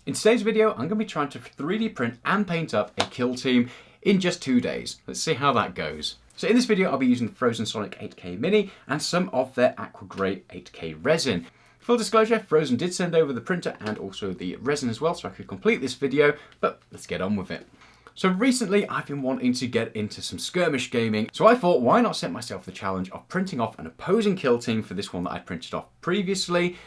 In today's video, I'm going to be trying to 3D print and paint up a kill team in just 2 days. Let's see how that goes. So in this video, I'll be using the Phrozen Sonic 8K Mini and some of their Aqua Grey 8K resin. Full disclosure, Phrozen did send over the printer and also the resin as well, so I could complete this video, but let's get on with it. So recently, I've been wanting to get into some skirmish gaming, so I thought, why not set myself the challenge of printing off an opposing kill team for this one that I printed off previously,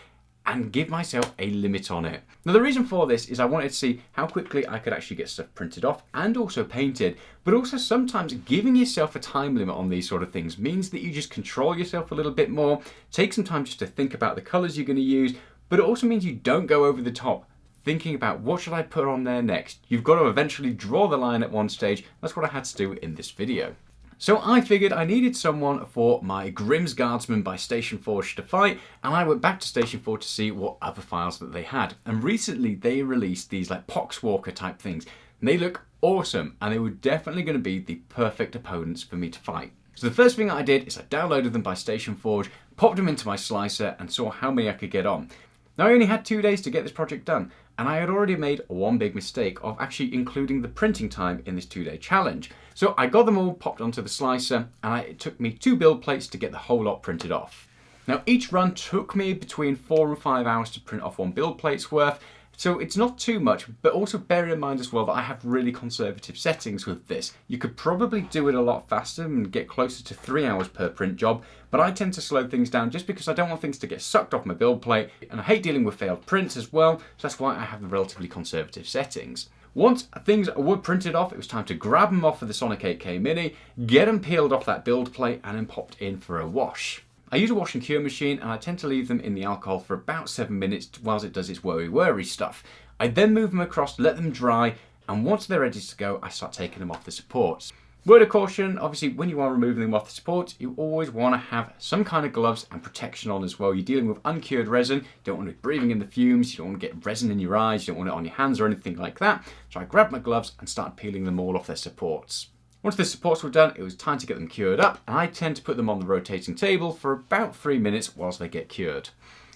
and give myself a limit on it. Now the reason for this is I wanted to see how quickly I could actually get stuff printed off and also painted, but also sometimes giving yourself a time limit on these sort of things means that you just control yourself a little bit more, take some time just to think about the colours you're going to use, but it also means you don't go over the top thinking about what should I put on there next. You've got to eventually draw the line at one stage. That's what I had to do in this video. So I figured I needed someone for my Grimm's Guardsman by Station Forge to fight, and I went back to Station Forge to see what other files that they had. And recently they released these like Poxwalker type things. And they look awesome, and they were definitely going to be the perfect opponents for me to fight. So the first thing I did is I downloaded them by Station Forge, popped them into my slicer, and saw how many I could get on. Now I only had 2 days to get this project done, and I had already made one big mistake of actually including the printing time in this 2-day challenge. So I got them all popped onto the slicer, and it took me 2 build plates to get the whole lot printed off. Now each run took me between 4 and 5 hours to print off 1 build plate's worth, so it's not too much, but also bear in mind as well that I have really conservative settings with this. You could probably do it a lot faster and get closer to 3 hours per print job, but I tend to slow things down just because I don't want things to get sucked off my build plate, and I hate dealing with failed prints as well, so that's why I have the relatively conservative settings. Once things were printed off, it was time to grab them off of the Sonic 8K Mini, get them peeled off that build plate, and then popped in for a wash. I use a wash and cure machine, and I tend to leave them in the alcohol for about 7 minutes whilst it does its worry stuff. I then move them across, let them dry, and once they're ready to go, I start taking them off the supports. Word of caution, obviously when you are removing them off the supports, you always want to have some kind of gloves and protection on as well. You're dealing with uncured resin, you don't want to be breathing in the fumes, you don't want to get resin in your eyes, you don't want it on your hands or anything like that. So I grabbed my gloves and started peeling them all off their supports. Once the supports were done, it was time to get them cured up, and I tend to put them on the rotating table for about 3 minutes whilst they get cured.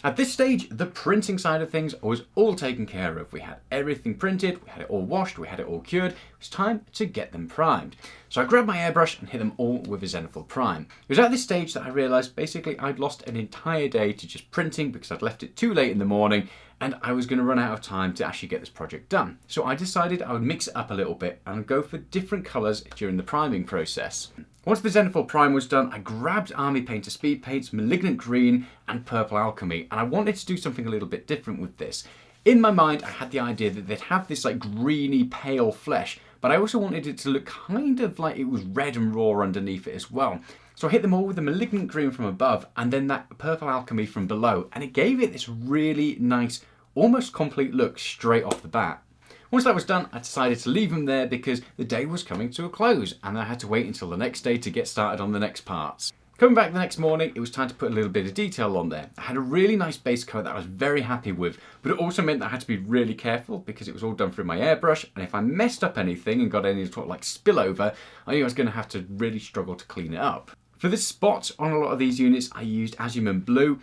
At this stage, the printing side of things was all taken care of. We had everything printed, we had it all washed, we had it all cured. It was time to get them primed. So I grabbed my airbrush and hit them all with a Zenithal Prime. It was at this stage that I realised basically I'd lost an entire day to just printing because I'd left it too late in the morning, and I was going to run out of time to actually get this project done. So I decided I would mix it up a little bit and go for different colours during the priming process. Once the Zenithal Prime was done, I grabbed Army Painter Speed Paints, Malignant Green and Purple Alchemy, and I wanted to do something a little bit different with this. In my mind, I had the idea that they'd have this like greeny pale flesh, but I also wanted it to look kind of like it was red and raw underneath it as well. So I hit them all with the Malignant Green from above and then that Purple Alchemy from below, and it gave it this really nice, almost complete look straight off the bat. Once that was done, I decided to leave them there because the day was coming to a close and I had to wait until the next day to get started on the next parts. Coming back the next morning, it was time to put a little bit of detail on there. I had a really nice base coat that I was very happy with, but it also meant that I had to be really careful because it was all done through my airbrush, and if I messed up anything and got any sort of like spillover, I knew I was going to have to really struggle to clean it up. For the spots on a lot of these units, I used Azimum Blue.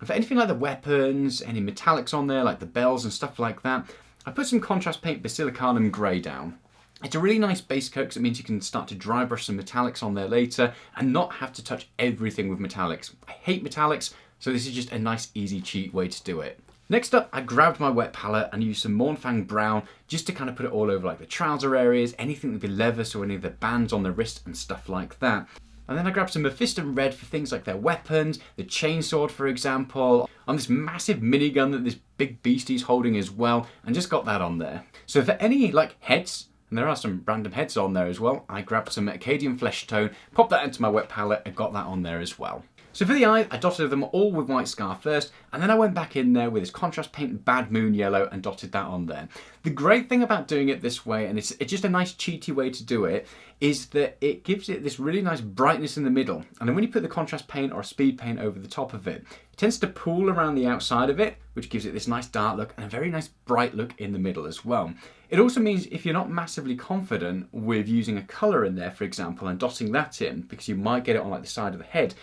For anything like the weapons, any metallics on there, like the bells and stuff like that, I put some contrast paint Basilicanum Grey down. It's a really nice base coat because it means you can start to dry brush some metallics on there later and not have to touch everything with metallics. I hate metallics, so this is just a nice, easy, cheap way to do it. Next up, I grabbed my wet palette and used some Mornfang Brown just to kind of put it all over like the trouser areas, anything with the leather, so any of the bands on the wrist and stuff like that. And then I grabbed some Mephiston Red for things like their weapons, the chainsword for example, on this massive minigun that this big beastie's holding as well, and just got that on there. So for any like heads, and there are some random heads on there as well, I grabbed some Acadian Flesh Tone, popped that into my wet palette and got that on there as well. So for the eyes, I dotted them all with White Scar first, and then I went back in there with this contrast paint Bad Moon Yellow and dotted that on there. The great thing about doing it this way, and it's just a nice cheaty way to do it, is that it gives it this really nice brightness in the middle. And then when you put the contrast paint or a speed paint over the top of it, it tends to pool around the outside of it, which gives it this nice dark look and a very nice bright look in the middle as well. It also means if you're not massively confident with using a colour in there, for example, and dotting that in, because you might get it on like the side of the head,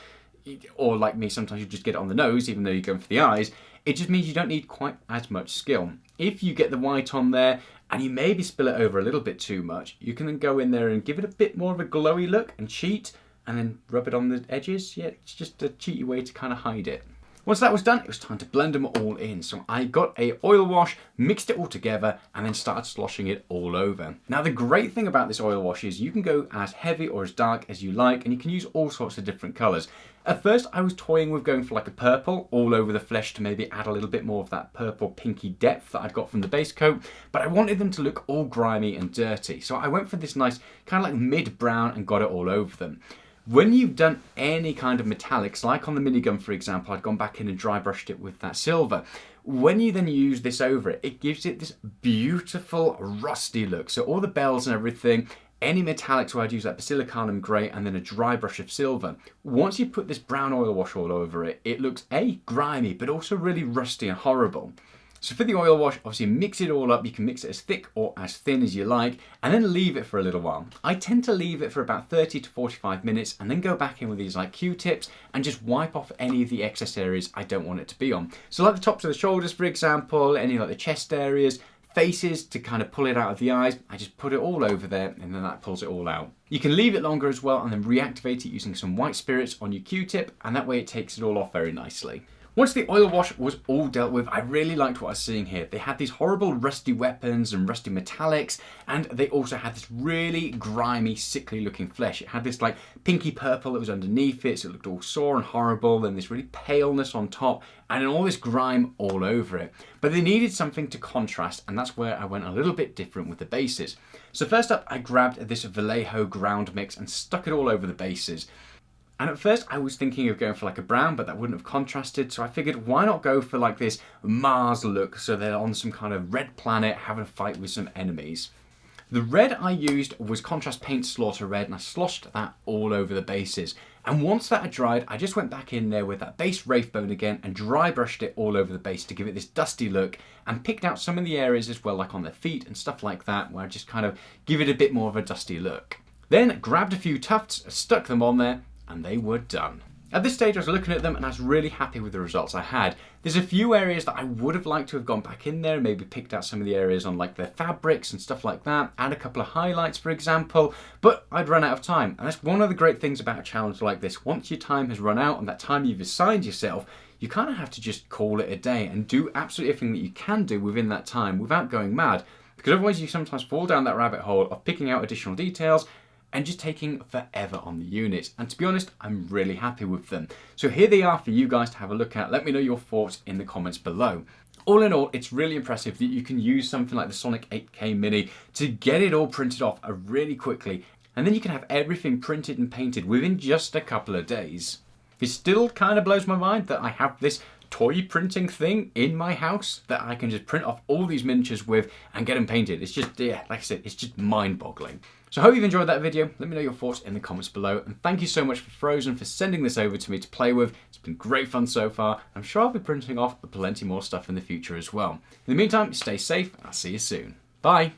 or like me, sometimes you just get it on the nose, even though you're going for the eyes, It just means you don't need quite as much skill. If you get the white on there and you maybe spill it over a little bit too much, you can then go in there and give it a bit more of a glowy look and cheat, and then rub it on the edges. Yeah, it's just a cheaty way to kind of hide it. Once that was done, it was time to blend them all in. So I got a oil wash, mixed it all together, and then started sloshing it all over. Now the great thing about this oil wash is you can go as heavy or as dark as you like, and you can use all sorts of different colours. At first I was toying with going for like a purple all over the flesh to maybe add a little bit more of that purple pinky depth that I'd got from the base coat, but I wanted them to look all grimy and dirty. So I went for this nice kind of like mid-brown and got it all over them. When you've done any kind of metallics, like on the minigun for example, I'd gone back in and dry brushed it with that silver. When you then use this over it, it gives it this beautiful rusty look. So all the bells and everything, any metallics where I'd use that basilicanum grey and then a dry brush of silver. Once you put this brown oil wash all over it, it looks grimy, but also really rusty and horrible. So for the oil wash, obviously mix it all up. You can mix it as thick or as thin as you like, and then leave it for a little while. I tend to leave it for about 30 to 45 minutes and then go back in with these like Q-tips and just wipe off any of the excess areas I don't want it to be on. So like the tops of the shoulders, for example, any like the chest areas, faces to kind of pull it out of the eyes, I just put it all over there and then that pulls it all out. You can leave it longer as well and then reactivate it using some white spirits on your Q-tip, and that way it takes it all off very nicely. Once the oil wash was all dealt with, I really liked what I was seeing here. They had these horrible rusty weapons and rusty metallics, and they also had this really grimy, sickly looking flesh. It had this like pinky purple that was underneath it, so it looked all sore and horrible, then this really paleness on top, and then all this grime all over it. But they needed something to contrast, and that's where I went a little bit different with the bases. So first up, I grabbed this Vallejo ground mix and stuck it all over the bases. And at first I was thinking of going for like a brown, but that wouldn't have contrasted. So I figured, why not go for like this Mars look, so they're on some kind of red planet having a fight with some enemies. The red I used was Contrast Paint Slaughter Red, and I sloshed that all over the bases. And once that had dried, I just went back in there with that base Wraithbone again and dry brushed it all over the base to give it this dusty look, and picked out some of the areas as well, like on their feet and stuff like that, where I just kind of give it a bit more of a dusty look. Then grabbed a few tufts, stuck them on there, and they were done. At this stage I was looking at them and I was really happy with the results I had. There's a few areas that I would have liked to have gone back in there and maybe picked out some of the areas on like their fabrics and stuff like that, add a couple of highlights for example, but I'd run out of time. And that's one of the great things about a challenge like this. Once your time has run out and that time you've assigned yourself, you kind of have to just call it a day and do absolutely everything that you can do within that time without going mad, because otherwise you sometimes fall down that rabbit hole of picking out additional details and just taking forever on the units. And to be honest, I'm really happy with them. So here they are for you guys to have a look at. Let me know your thoughts in the comments below. All in all, it's really impressive that you can use something like the Sonic 8K Mini to get it all printed off really quickly, and then you can have everything printed and painted within just a couple of days. It still kind of blows my mind that I have this toy printing thing in my house that I can just print off all these miniatures with and get them painted. It's just, yeah, like I said, it's just mind-boggling. So I hope you've enjoyed that video. Let me know your thoughts in the comments below, and thank you so much for Phrozen for sending this over to me to play with. It's been great fun so far. I'm sure I'll be printing off plenty more stuff in the future as well. In the meantime, stay safe and I'll see you soon. Bye!